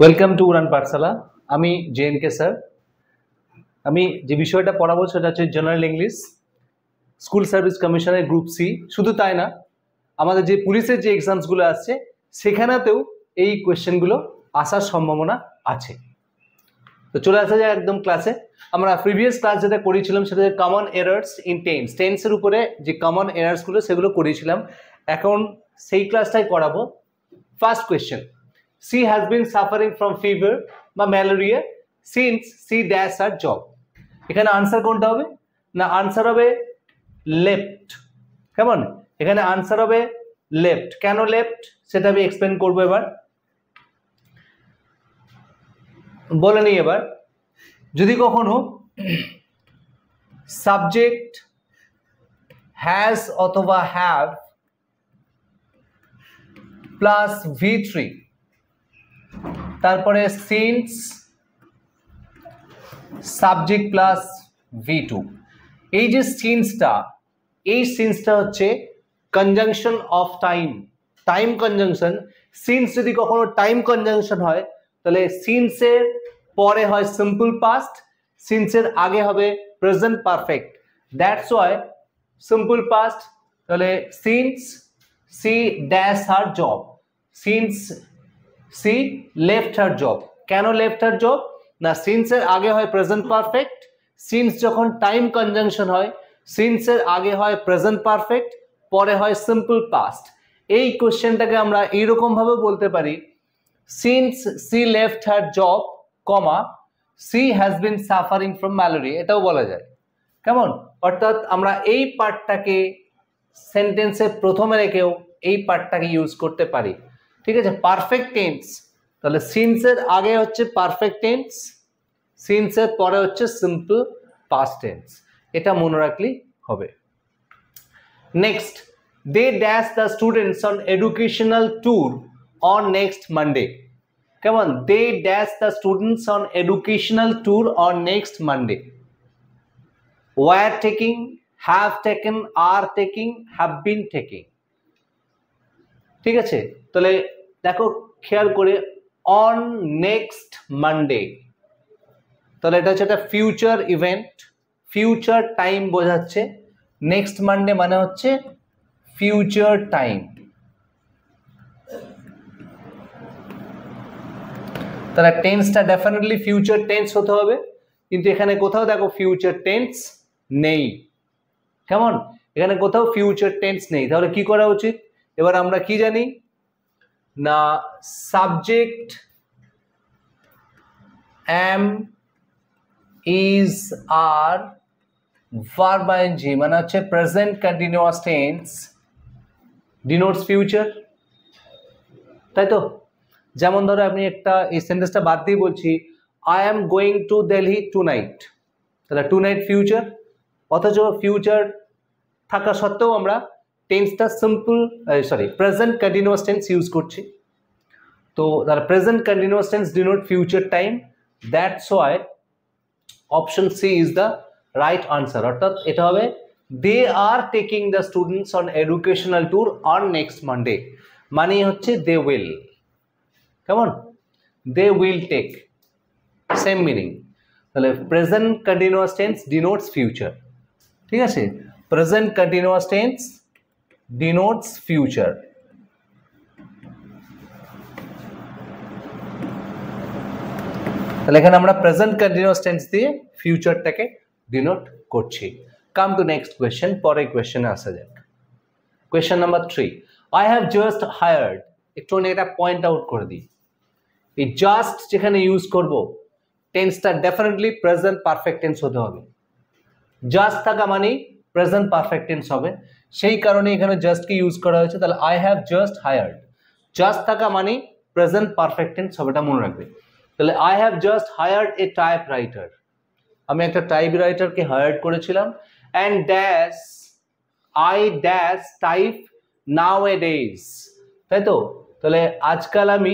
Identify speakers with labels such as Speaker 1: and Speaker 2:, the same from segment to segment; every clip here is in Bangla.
Speaker 1: ওয়েলকাম টু উড়ান পাঠশালা। আমি জেএনকে স্যার। আমি যে বিষয়টা পড়াবো সেটা হচ্ছে জেনারেল ইংলিশ, স্কুল সার্ভিস কমিশনের গ্রুপ সি। শুধু তাই না, আমাদের যে পুলিশের যে এক্সামসগুলো আসছে সেখানেতেও এই কোয়েশ্চেনগুলো আসার সম্ভাবনা আছে। তো চলে আসা যায় একদম ক্লাসে। আমরা প্রিভিয়াস ক্লাস যেটা করেছিলাম সেটা হচ্ছে কমন এরার্স ইন টেন্সের উপরে যে কমন এরার্সগুলো সেগুলো করেছিলাম। এখন সেই ক্লাসটাই করাবো। First question, she has been suffering from fever বা malaria since she dash her job। এখানে আনসার কোনটা হবে? না, আনসার হবে লেফট। কেমন? এখানে আনসার হবে লেফট। কেন লেফট সেটা আমি এক্সপ্লেন করবো। এবার বলে নিই, এবার যদি কখনো সাবজেক্ট হ্যাজ অথবা হ্যাভ প্লাস V3 তারপরে সিন্স সাবজেক্ট প্লাস V2, এই যে সিন্সটা হচ্ছে conjunction of time conjunction. Since যদি কখনো টাইম কনজাংশন হয় তাহলে সিন্সের পরে হয় সিম্পল পাস্ট, সিন্সের আগে হবে present perfect. That's why simple past. তাহলে since she dash her job, since she left her job. কেন লেফট হার জব? না, সিন্সের আগে হয় প্রেজেন্ট পারফেক্ট। সিন্স যখন টাইম কনজাংশন হয় সিন্সের আগে হয় প্রেজেন্ট পারফেক্ট, পরে হয় সিম্পল পাস্ট। এই কোশ্চেনটাকে আমরা এইরকম ভাবে বলতে পারি, since she left her job comma she has been suffering from malaria, এটাও বলা যায়। কেমন? অর্থাৎ আমরা এই পার্টটাকে সেন্টেন্সের প্রথমে রেখেও এই পার্টটাকে ইউজ করতে পারি। ঠিক আছে? পারফেক্ট টেন্স, তাহলে সিন্সের আগে হচ্ছে পারফেক্ট টেন্স, সিন্সের পরে হচ্ছে সিম্পল পাস্ট টেন্স। এটা মনে রাখলেই হবে। Next, they dash the students on educational tour on next Monday. কেমন? They dash the students on educational tour on next Monday. Were taking, have taken, are taking, have been taking. ঠিক আছে? তাহলে দেখো খেয়াল করে, অন নেক্সট মানডে, তাহলে এটা হচ্ছে একটা ফিউচার ইভেন্ট, ফিউচার টাইম বোঝাচ্ছে। নেক্সট মানডে মানে হচ্ছে ফিউচার টাইম। তাহলে টেন্সটা ডেফিনেটলি ফিউচার টেন্স হতে হবে, কিন্তু এখানে কোথাও দেখো ফিউচার টেন্স নেই। কেমন? এখানে কোথাও ফিউচার টেন্স নেই। তাহলে কি করা উচিত? এবার আমরা কি জানি না, subject am, is, are, verb ing মানে হচ্ছে present continuous tense, denotes future. তাই তো? যেমন ধরো আপনি একটা এই সেন্টেন্সটা বাদ দিয়ে বলছি, I am going to Delhi tonight, তাহলে টু নাইট ফিউচার। অথচ ফিউচার থাকা সত্ত্বেও আমরা টেন্সটা simple present continuous tense use করছি। তো তাহলে present continuous tense denote future time. That's why option C is the right answer. অর্থাৎ এটা হবে they are taking the students on educational tour on next Monday, মানে হচ্ছে দে উইল। কেমন? They will take, same meaning. তাহলে present continuous tense denotes future. ঠিক আছে? Present continuous tense denotes future. তাহলে এখানে আমরা প্রেজেন্ট কন্টিনিউয়াস টেন্স দিয়ে ফিউচারটাকে ডিনোট করছি। কাম টু নেক্সট কোয়েশ্চেন, পরের কোয়েশ্চেনে আসা যাক। Question number 3, I have just hired. একটু এটা পয়েন্ট আউট করে দিই, এই জাস্ট যেখানে ইউজ করব টেন্সটা ডেফিনেটলি প্রেজেন্ট পারফেক্ট টেন্স হতে হবে। জাস্ট থাকা মানে প্রেজেন্ট পারফেক্ট টেন্স হবে, সেই কারণে এখানে জাস্টকে ইউজ করা হয়েছে। তাহলে I have just hired, just থাকা মানে প্রেজেন্ট পারফেক্ট টেন্স হবে, এটা মনে রাখবে। তাহলে I have just hired A type writer, আমি একটা টাইপ রাইটারকে হায়ার করেছিলাম। And dash I dash type now A days, তাই তো? তাহলে আজকাল আমি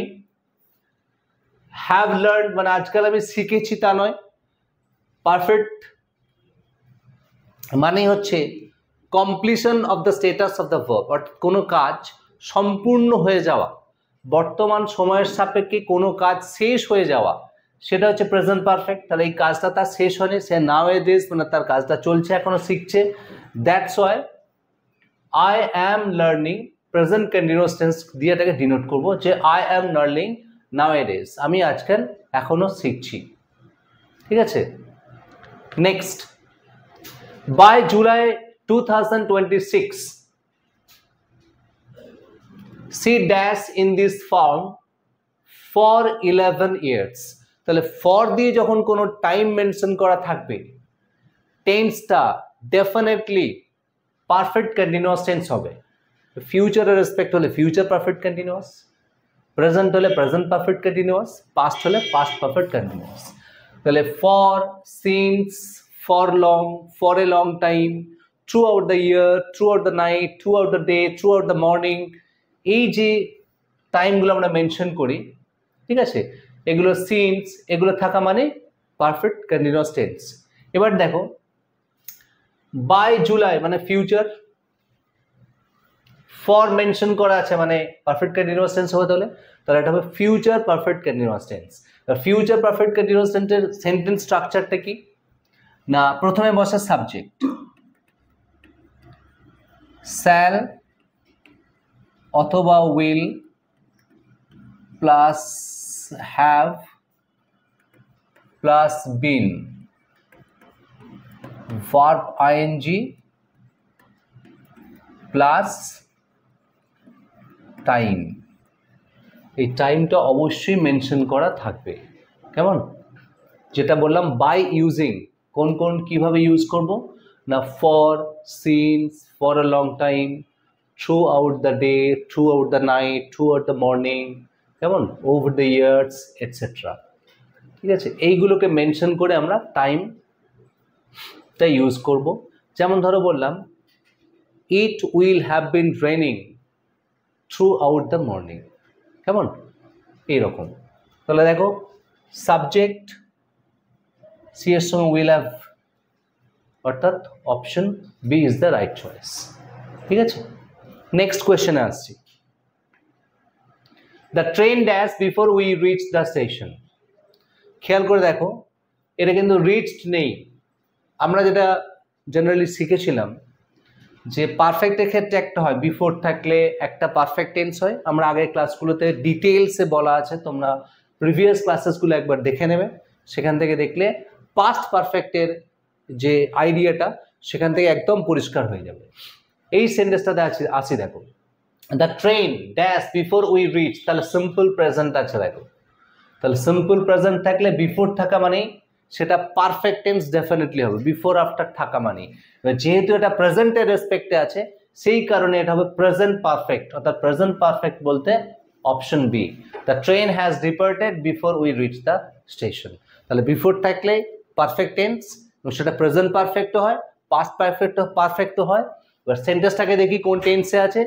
Speaker 1: হ্যাভ লার্ন মানে আজকাল আমি শিখেছি তা নয়। পারফেক্ট মানে হচ্ছে completion of the status of the verb, অর্থাৎ কোনো কাজ সম্পূর্ণ হয়ে যাওয়া বর্তমান সময়ের সাপেক্ষে কোনো কাজ শেষ হয়ে যাওয়া, সেটা হচ্ছে প্রেজেন্ট পারফেক্ট। তাহলে এই কাজটা তার শেষ হয়নি, সে নাও এ দিস মানে তার কাজটা চলছে, এখনো শিখছে। That's why I am learning present continuous tense দিয়ে এটাকে ডিনোট করবো যে I am learning nowadays, আমি আজকাল এখনো শিখছি। ঠিক আছে, next, by July 2026 she dash in this form for 11 years। তাহলে ফর দিয়ে যখন কোনো টাইম মেনশন করা থাকবে, টেন্সটা ডেফিনেটলি পারফেক্ট কন্টিনিউয়াস টেন্স হবে। ফিউচারের রেসপেক্ট হলে ফিউচার পারফেক্ট কন্টিনিউয়াস, প্রেজেন্ট হলে প্রেজেন্ট পারফেক্ট কন্টিনিউয়াস, পাস্ট হলে পাস্ট পারফেক্ট কন্টিনিউয়াস। তাহলে for, since, for long, for a long time, through out the year, through out the night, through out the day, through out the morning, এই যে টাইমগুলো আমরা মেনশন করি, ঠিক আছে, এগুলো সিন্স, এগুলো থাকা মানে পারফেক্ট কন্টিনিউয়াস টেন্স। এবার দেখো, বাই জুলাই মানে ফিউচার, ফর মেনশন করা আছে মানে পারফেক্ট কন্টিনিউয়াস টেন্স হবে। তাহলে এটা হবে future perfect continuous tense. Future perfect continuous টেন্সের সেন্টেন্স স্ট্রাকচারটা কি না, প্রথমে বসে সাবজেক্ট, শ্যাল অথবা will plus have plus been, verb ING plus time. এই টাইমটা অবশ্যই মেনশন করা থাকবে। কেমন, যেটা বললাম বাই ইউজিং, কোন কোন কিভাবে ইউজ করব না, for, since, for a long time, through out the day, through out the night, through out the morning, কেমন, ওভার দ্য ইয়ার্স এটসেট্রা। ঠিক আছে, এইগুলোকে মেনশন করে আমরা টাইমটা ইউজ করব। যেমন ধরো বললাম it will have been raining throughout the morning, কেমন, এইরকম। তাহলে দেখো, সাবজেক্ট সি এর সঙ্গে উইল হ্যাভ, অর্থাৎ option B is the right choice. ঠিক আছে, নেক্সট কোয়েশ্চেনে আসছি। The train dash before we reach the station. খেয়াল করে দেখো, এটা কিন্তু রিচড নেই। আমরা যেটা জেনারেলি শিখেছিলাম যে পারফেক্টের ক্ষেত্রে একটা হয়, বিফোর থাকলে একটা পারফেক্ট টেন্স হয়। আমরা আগের ক্লাসগুলোতে ডিটেলসে বলা আছে, তোমরা প্রিভিয়াস ক্লাসেসগুলো একবার দেখে নেবে, সেখান থেকে দেখলে পাস্ট পারফেক্টের যে আইডিয়াটা সেখান থেকে একদম পরিষ্কার হয়ে যাবে। এই সেন্টেন্সটাতে আসি দেখো, the train dash before we rich, তাহলে সিম্পল প্রেজেন্ট আছে দেখো। তাহলে সিম্পল প্রেজেন্ট থাকলে বিফোর থাকা মানে সেটা পারফেক্ট টেন্স ডেফিনেটলি হবে, বিফোর আফটার থাকা মানে। যেহেতু এটা প্রেজেন্টের রেসপেক্টে আছে সেই কারণে এটা হবে প্রেজেন্ট পারফেক্ট, অর্থাৎ প্রেজেন্ট পারফেক্ট বলতে option B, the train has departed before we reach the station. তাহলে বিফোর থাকলে পারফেক্ট টেন্স, সেটা প্রেজেন্ট পারফেক্টও হয়, পাস্ট পারফেক্টও হয়। এবার সেন্টেন্সটাকে দেখি কোন টেন্সে আছে,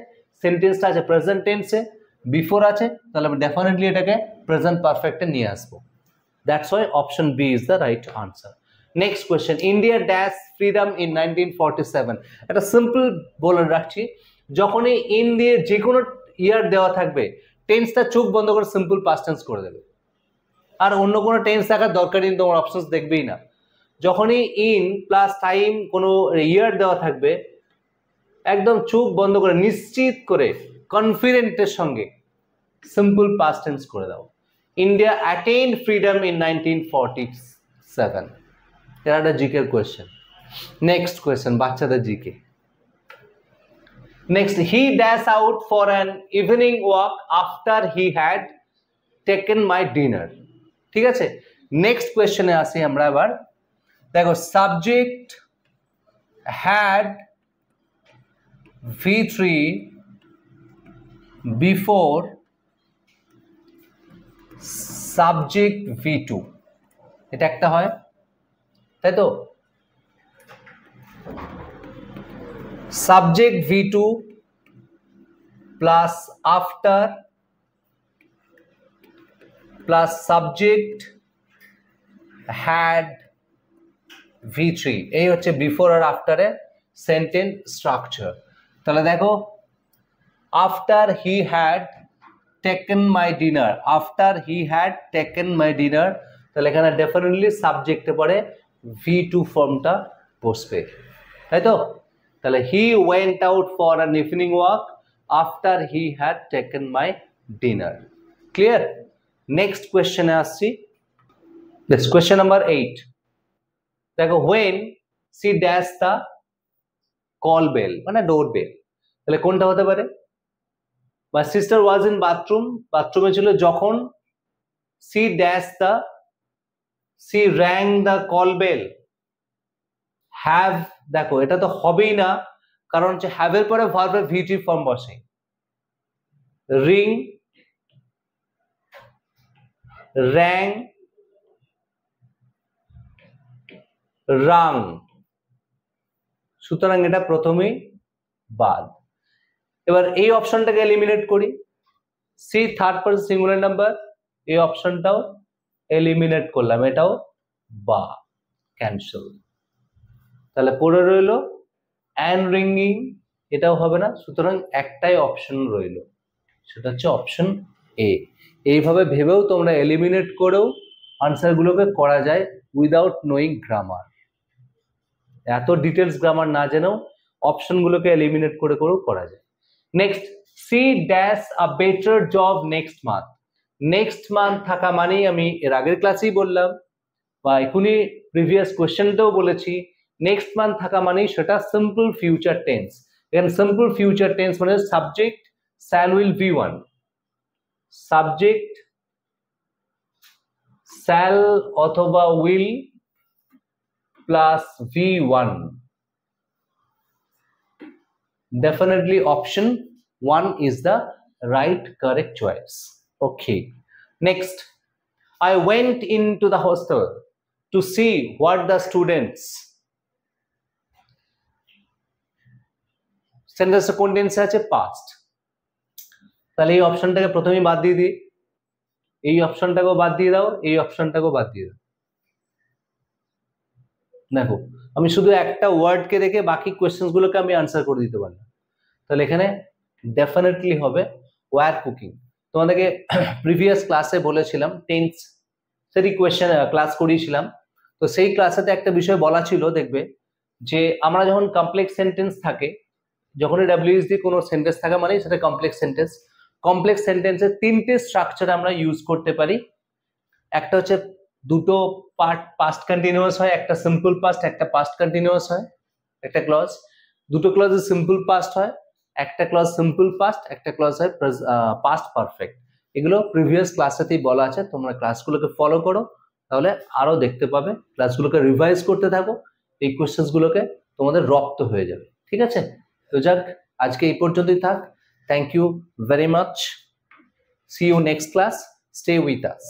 Speaker 1: সেন্টেন্সটা আছে প্রেজেন্ট টেন্সে, বিফোর আছে, তাহলে আমি ডেফিনেটলি এটাকে প্রেজেন্ট পারফেক্টে নিয়ে আসবো। That's why option B is the right answer. Next question, India dash freedom in 1947. এটা সিম্পল বলে রাখছি, যখনই ইন দিয়ে যে কোনো ইয়ার দেওয়া থাকবে টেন্সটা চোখ বন্ধ করে সিম্পল পাস্ট টেন্স করে দেবে, আর অন্য কোনো টেন্স থাকার দরকারই নেই, তোমার অপশনস দেখবেই না। যখনই ইন প্লাস টাইম কোনো ইয়ার দেওয়া থাকবে একদম চোখ বন্ধ করে নিশ্চিত করে কনফিডেন্টের সঙ্গে সিম্পল পাস্ট টেন্স করে দাও। India attained freedom in 1947. এটা একটা জিকের কোয়েশ্চেন। নেক্সট কোয়েশ্চেন, বাচ্চাদের GK. Next, he dash out for an evening walk after he had taken my dinner. ঠিক আছে, নেক্সট কোয়েশ্চেনে আসি আমরা এবার। দেখো, subject had V3 before subject V2, এটা একটা হয়, তাই তো। Subject V2 plus after plus subject had V3, এই হচ্ছে বিফোর আর আফটারের সেন্টেন্স স্ট্রাকচার। তাহলে দেখো, after he had taken my dinner, after he had taken my dinner, তাহলে এখানে ডেফিনেটলি সাবজেক্টে পড়ে V2 ফর্মটা বসবে, তাই তো? তাহলে he went out for an evening walk after he had taken my dinner. Clear? Next question আসছি, this question number 8. দেখো when she dashed the call bell, মানে ডোর বেল, তাহলে কোনটা হতে পারে? My sister was in bathroom, বাথরুমে ছিল যখন she dashed the, she rang the call bell. have, দেখো এটা তো হবেই না, কারণ হচ্ছে have এর পরে ভার্বের VT ফর্ম বসে। ring, rang, rang, সুতরাং এটা প্রথমেই বাদ। এবার এই অপশনটাকে এলিমিনেট করি, she third person singular number, এই অপশনটাও এলিমিনেট করলাম, এটাও বা ক্যান্সেল। তাহলে পড়ে রইলো অ্যান্ড রিঙ্গিং, এটাও হবে না, সুতরাং একটাই অপশন রইলো, সেটা হচ্ছে অপশন এ। এইভাবে ভেবেও তোমরা এলিমিনেট করেও আনসারগুলোকে করা যায় উইদাউট নোয়িং গ্রামার। এত ডিটেলস গ্রামার না জেনেও অপশনগুলোকে এলিমিনেট করে করেও করা যায়। Next, she dash a better job next month. Next month থাকা মানেই আমি এর আগের ক্লাসেই বললাম বা এখনই প্রিভিয়াস কোয়েশ্চেনটাও বলেছি, নেক্সট মান্থ থাকা মানেই সেটা সিম্পল ফিউচার টেন্স। এখানে সিম্পল ফিউচার টেন্স মানে subject shall will V1, subject shall অথবা will plus V1, definitely option 1 is the right correct choice. Okay, next, I went into the hostel to see what the students, sentence কোন টেন্সে আছে? পাস্ট। তাহলে এই অপশনটাকে প্রথমেই বাদ দিয়ে দিই, এই অপশনটাকেও বাদ দিয়ে দাও, এই অপশনটাকেও বাদ দিয়ে দাও। দেখো আমি শুধু একটা ওয়ার্ডকে রেখে বাকি কোয়েশ্চেনগুলোকে আমি আনসার করে দিতে পারলাম। তাহলে এখানে ডেফিনেটলি হবে ওয়্যার কুকিং। তোমাদেরকে প্রিভিয়াস ক্লাসে বলেছিলাম, টেন্স সেটি কোয়েশ্চেন ক্লাস করিয়েছিলাম, তো সেই ক্লাসেতে একটা বিষয় বলা ছিল, দেখবে যে আমরা যখন কমপ্লেক্স সেন্টেন্স থাকে, যখনই WH দিয়ে কোনো সেন্টেন্স থাকে মানে সেটা কমপ্লেক্স সেন্টেন্স। কমপ্লেক্স সেন্টেন্সের তিনটে স্ট্রাকচার আমরা ইউজ করতে পারি। একটা হচ্ছে দুটো পার্ট পাস্ট কন্টিনিউয়াস হয়, একটা সিম্পল পাস্ট, একটা পাস্ট কন্টিনিউয়াস হয়, একটা ক্লজ। দুটো ক্লজে সিম্পল পাস্ট হয়, একটা ক্লজ সিম্পল পাস্ট, একটা ক্লজ হয় পাস্ট পারফেক্ট। এগুলো প্রিভিয়াস ক্লাসেতেই বলা আছে, তোমরা ক্লাসগুলোকে ফলো করো, তাহলে আরো দেখতে পাবে। ক্লাসগুলোকে রিভাইজ করতে থাকো, এই কোয়েশ্চেনগুলোকে তোমাদের রপ্ত হয়ে যাবে। ঠিক আছে, তো যাক আজকে এই পর্যন্তই থাক। Thank you very much, see you next class, stay with us.